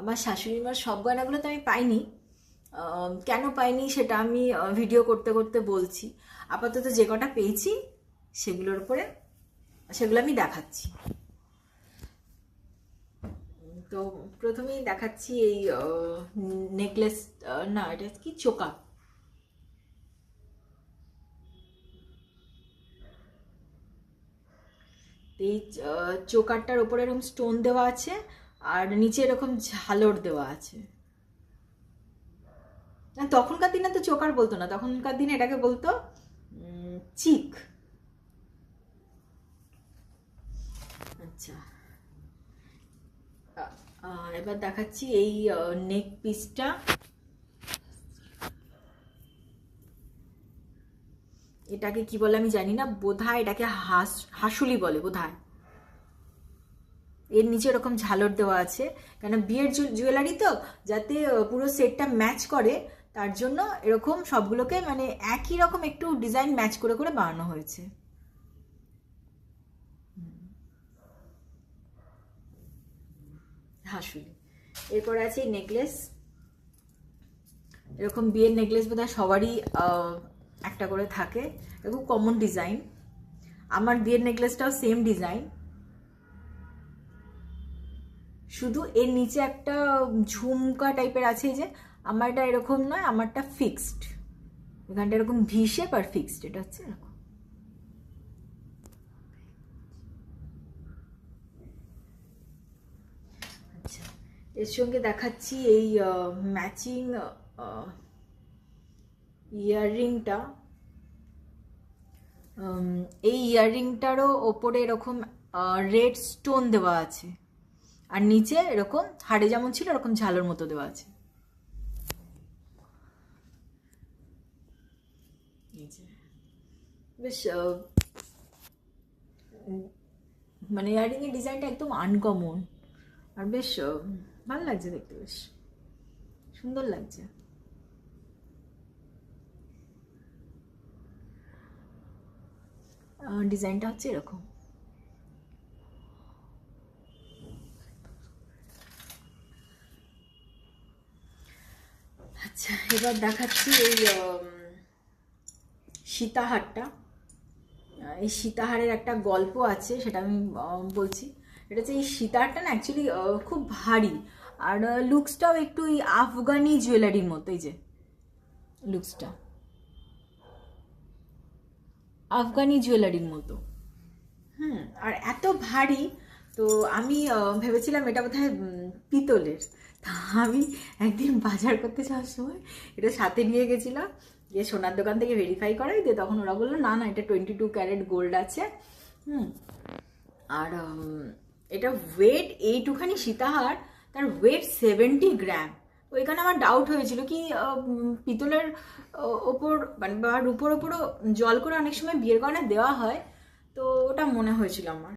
আমার শাশুড়ি মার সব গয়নাগুলো তো আমি পাইনি। কেন পাইনি সেটা আমি ভিডিও করতে করতে বলছি। আপাতত যে কটা পেয়েছি সেগুলোর উপরে সেগুলো আমি দেখাচ্ছি। তো প্রথমেই দেখাচ্ছি এই নেকলেস, না এটা কি চোকা। এই চোকারটার উপরে এরকম স্টোন দেওয়া আছে আর নিচে এরকম ঝালর দেওয়া আছে। তখনকার দিনে তো চোকার বলতো না, তখনকার দিনে এটাকে বলতো চিক। আচ্ছা, এবার দেখাচ্ছি এই নেক পিসটা। এটাকে কি বলে আমি জানি না, বোধহয় এটাকে হাসুলি বলে বোধহয়। এর নিচে এরকম ঝালর দেওয়া আছে, কেন বিয়ের জুয়েলারি তো, যাতে পুরো সেটটা ম্যাচ করে তার জন্য এরকম সবগুলোকে মানে একই রকম একটু ডিজাইন ম্যাচ করে করে বানানো হয়েছে। হাসুলি। এরপরে আছে এই নেকলেস। এরকম বিয়ের নেকলেস বোধহয় সবারই একটা করে থাকে, খুব কমন ডিজাইন। আমার বিয়ের নেকলেসটাও সেম ডিজাইন, শুধু এর নিচে একটা ঝুমকা টাইপের আছে, যে আমারটা এরকম নয়, আমারটা ফিক্সড। এখানটা এরকম ভি শেপ আর ফিক্সড, এটা হচ্ছে এরকম। আচ্ছা, এর সঙ্গে দেখাচ্ছি এই ম্যাচিং ইয়াররিংটা। এই ইয়াররিংটারও ওপরে এরকম রেড স্টোন দেওয়া আছে, আর নিচে এরকম হাড়ে যেমন ছিল এরকম ঝালোর মতো দেওয়া আছে। বেশ মানে ইয়াররিং এর ডিজাইনটা একদম আনকমন, আর বেশ ভালো লাগছে দেখতে, বেশ সুন্দর লাগছে। ডিজাইনটা হচ্ছে এরকম। আচ্ছা, এবার দেখাচ্ছি এই সীতাহারটা। এই সীতাহারের একটা গল্প আছে, সেটা আমি বলছি। এটা হচ্ছে এই সীতাহারটা না অ্যাকচুয়ালি খুব ভারী, আর লুকসটাও একটু এই আফগানি জুয়েলারির মতো। এই যে লুকসটা আফগানি জুয়েলারির মতো, আর এত ভারী। তো আমি ভেবেছিলাম এটা বোধহয় পিতলের। তা আমি একদিন বাজার করতে যাওয়ার সময় এটা সাথে নিয়ে গেছিলাম, গিয়ে সোনার দোকান থেকে ভেরিফাই করাই দিয়ে, তখন ওরা বললো না না, এটা 22 ক্যারেট গোল্ড আছে। আর এটা ওয়েট এইটুখানি সীতাহার, তার ওয়েট 70 গ্রাম। ওইখানে আমার ডাউট হয়েছিল কি পিতলের ওপর মানে বা রূপোর ওপরও জল করে অনেক সময় বিয়ের গয়না দেওয়া হয়, তো ওটা মনে হয়েছিল আমার।